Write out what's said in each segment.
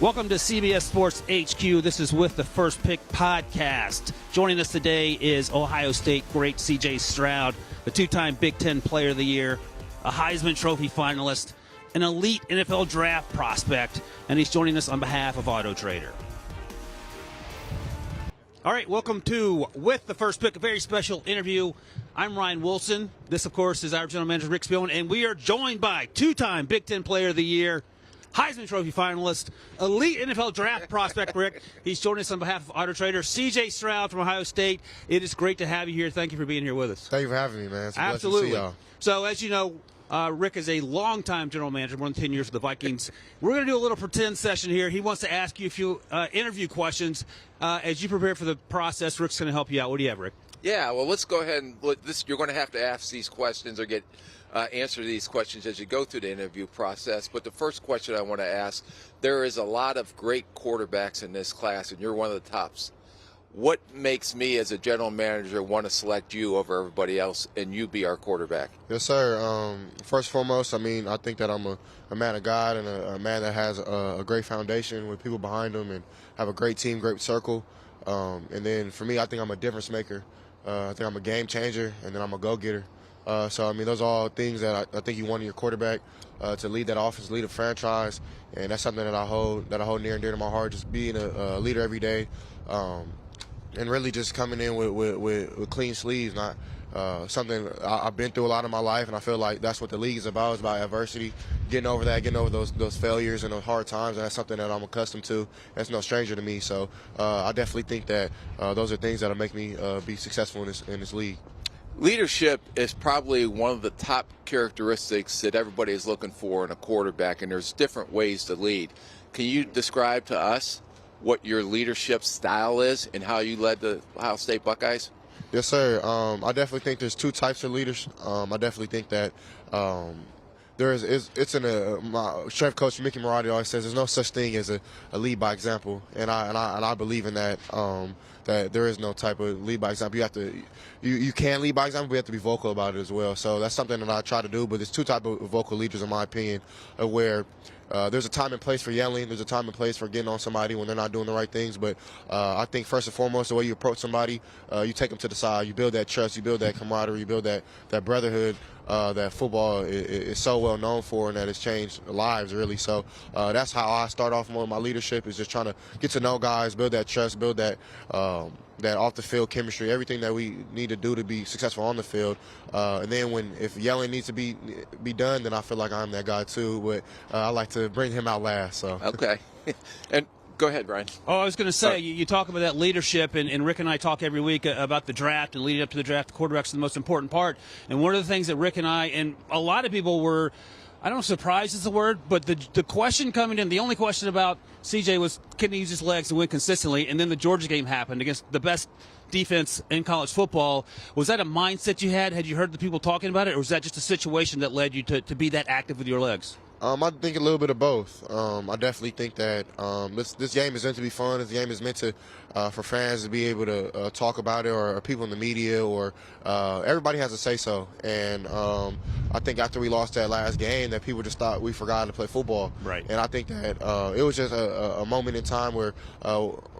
Welcome to CBS Sports HQ. This is With the First Pick podcast. Joining us today is Ohio State great C.J. Stroud, the two-time Big Ten Player of the Year, a Heisman Trophy finalist, an elite NFL draft prospect, and he's joining us on behalf of Auto Trader. All right, welcome to With the First Pick, a very special interview. I'm Ryan Wilson. This, of course, is our general manager, Rick Spielman, and we are joined by two-time Big Ten Player of the Year, Heisman Trophy finalist, elite NFL draft prospect, Rick. He's joining us on behalf of Auto Trader, C.J. Stroud from Ohio State. It is great to have you here. Thank you for being here with us. Thank you for having me, man. It's a Absolutely. blessing to see y'all. So, as you know, Rick is a longtime general manager, more than 10 years with the Vikings. We're going to do a little pretend session here. He wants to ask you a few interview questions. As you prepare for the process, Rick's going to help you out. What do you have, Rick? Yeah, well, let's go ahead and you're going to have to ask these questions or get answer these questions as you go through the interview process. But the first question I want to ask, there is a lot of great quarterbacks in this class, and you're one of the tops. What makes me as a general manager want to select you over everybody else and you be our quarterback? Yes, sir. First and foremost, I think that I'm a man of God and a man that has a great foundation with people behind him and have a great team, great circle. And then for me, I think I'm a difference maker. I think I'm a game changer, and then I'm a go-getter. So, those are all things that I think you want in your quarterback, to lead that offense, lead a franchise, and that's something that I hold near and dear to my heart, just being a leader every day, and really just coming in with clean sleeves, not something I've been through a lot of my life, and I feel like that's what the league is about. It's about adversity, getting over those failures and those hard times, and that's something that I'm accustomed to. That's no stranger to me, so I definitely think that those are things that will make me be successful in this league. Leadership is probably one of the top characteristics that everybody is looking for in a quarterback, and there's different ways to lead. Can you describe to us what your leadership style is and how you led the Ohio State Buckeyes? Yes, sir. I definitely think there's two types of leaders. I definitely think that my strength coach Mickey Marotti always says there's no such thing as a lead by example, and I believe in that. That there is no type of lead by example. You can lead by example, but you have to be vocal about it as well. So that's something that I try to do. But there's two type of vocal leaders, in my opinion, where there's a time and place for yelling. There's a time and place for getting on somebody when they're not doing the right things. But I think first and foremost, the way you approach somebody, you take them to the side. You build that trust. You build that camaraderie. You build that brotherhood that football is so well known for, and that it's changed lives, really. So that's how I start off with my leadership, is just trying to get to know guys, build that trust, build that off-the-field chemistry, everything that we need to do to be successful on the field. And then if yelling needs to be done, then I feel like I'm that guy too. But I like to bring him out last. So. Okay. And go ahead, Brian. Oh, I was going to say, you talk about that leadership, and Rick and I talk every week about the draft and leading up to the draft. The quarterback's the most important part. And one of the things that Rick and I, and a lot of people were, I don't know, surprised is the word, but the question coming in, the only question about CJ was, can he use his legs to win consistently? And then the Georgia game happened against the best defense in college football. Was that a mindset you had? Had you heard the people talking about it, or was that just a situation that led you to be that active with your legs? I think a little bit of both. I definitely think that this game is meant to be fun. This game is meant to for fans to be able to talk about it, or people in the media, or everybody has a say-so. And I think after we lost that last game, that people just thought we forgot to play football. Right. And I think that it was just a moment in time where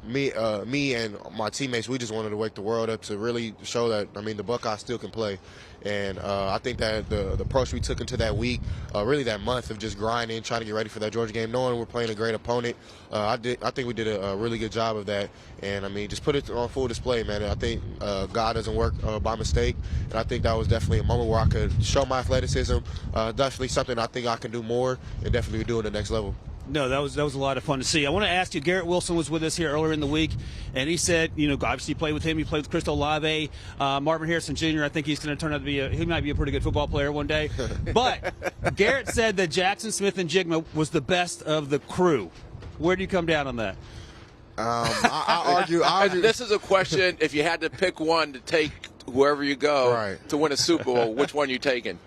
me and my teammates, we just wanted to wake the world up to really show that, the Buckeyes still can play. And I think that the approach we took into that week, really that month of just grinding, trying to get ready for that Georgia game, knowing we're playing a great opponent, I think we did a really good job of that. And, just put it on full display, man. And I think God doesn't work by mistake. And I think that was definitely a moment where I could show my athleticism. Definitely something I think I can do more, and definitely do it at the next level. No, that was a lot of fun to see. I want to ask you, Garrett Wilson was with us here earlier in the week, and he said, obviously you played with him, you played with Chris Olave, Marvin Harrison Jr. I think he's going to turn out to be he might be a pretty good football player one day. But Garrett said that Jackson Smith and Jigma was the best of the crew. Where do you come down on that? I argue. This is a question, if you had to pick one to take wherever you go right. to win a Super Bowl, which one are you taking?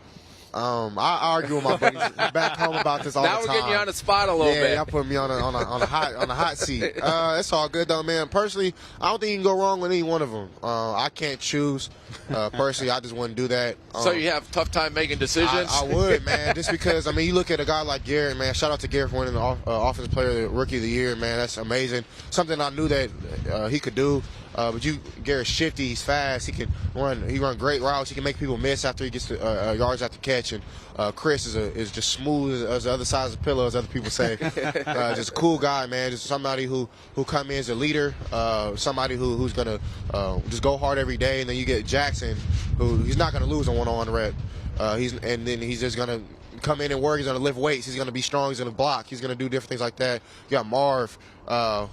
I argue with my buddies back home about this all Now the time. we're getting you on the spot a little bit. Yeah, y'all put me on a hot seat. It's all good though, man. Personally, I don't think you can go wrong with any one of them. I can't choose. Personally, I just wouldn't do that. So you have a tough time making decisions? I would, man. Just because, I mean, you look at a guy like Garrett, man. Shout out to Garrett for winning the Offensive Player, Rookie of the Year, man. That's amazing. Something I knew that he could do. But Garrett's shifty. He's fast. He can run. He run great routes. He can make people miss after he gets to, yards after catch. And Chris is just smooth as the other side of the pillow, as other people say. Just a cool guy, man. Just somebody who come in as a leader. Somebody who's gonna just go hard every day. And then you get Jackson, who he's not gonna lose a one-on-one rep. And then he's just gonna come in and work. He's gonna lift weights. He's gonna be strong. He's gonna block. He's gonna do different things like that. You got Marv,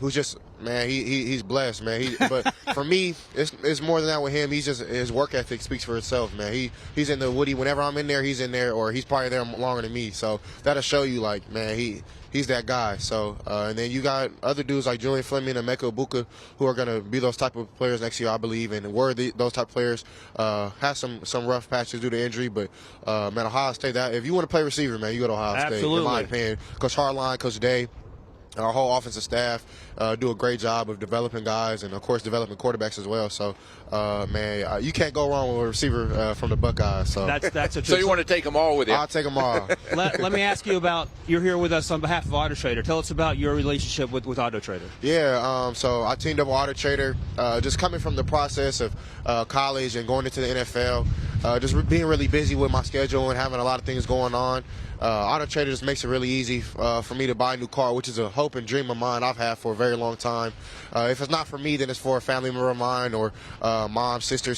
who's just, man, he's blessed, man. But for me, it's more than that with him. He's just, his work ethic speaks for itself, man. He's in the Woody. Whenever I'm in there, he's in there, or he's probably there longer than me. So that'll show you, like, man, he's that guy. So and then you got other dudes like Julian Fleming and Emeka Ibuka, who are gonna be those type of players next year, I believe, and were those type of players. Have some rough patches due to injury, but man, Ohio State. That if you want to play receiver, man, you go to Ohio State. In my opinion, Coach Hartline, Coach Day. Our whole offensive staff do a great job of developing guys and, of course, developing quarterbacks as well. So, man, you can't go wrong with a receiver from the Buckeyes. So that's a truth. So you want to take them all with you? I'll take them all. Let me ask you about, you're here with us on behalf of Auto Trader. Tell us about your relationship with Auto Trader. Yeah, so I teamed up with Auto Trader, just coming from the process of college and going into the NFL, just being really busy with my schedule and having a lot of things going on. Auto Trader just makes it really easy for me to buy a new car, which is a hope and dream of mine I've had for a very long time. If it's not for me, then it's for a family member of mine or mom, sister,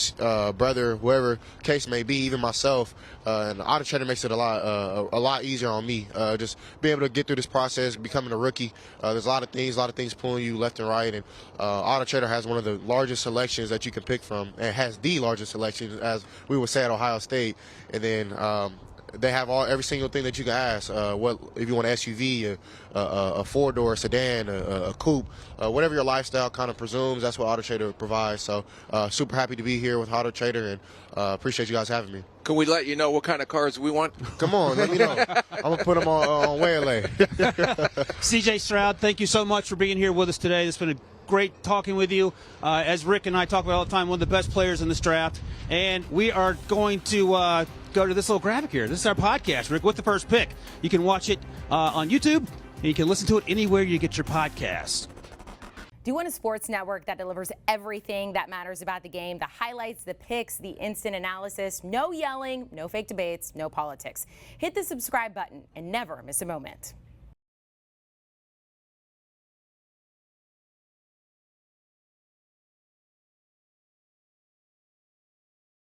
brother, whoever case may be, even myself. And Auto Trader makes it a lot easier on me. Just being able to get through this process, becoming a rookie. There's a lot of things pulling you left and right. And Auto Trader has one of the largest selections that you can pick from, and has the largest selection, as we would say at Ohio State. And then they have every single thing that you can ask. What if you want an SUV, a four-door sedan, a coupe, whatever your lifestyle kind of presumes. That's what Auto Trader provides. So super happy to be here with Auto Trader, and appreciate you guys having me. Can we let you know what kind of cars we want? Come on, let me know. I'm gonna put them on Waylay. CJ Stroud, thank you so much for being here with us today. It's been a great talking with you. As Rick and I talk about all the time, one of the best players in this draft. And we are going to go to this little graphic here. This is our podcast, Rick, with the first pick. You can watch it on YouTube, and you can listen to it anywhere you get your podcast. Do you want a sports network that delivers everything that matters about the game? The highlights, the picks, the instant analysis, no yelling, no fake debates, no politics. Hit the subscribe button and never miss a moment.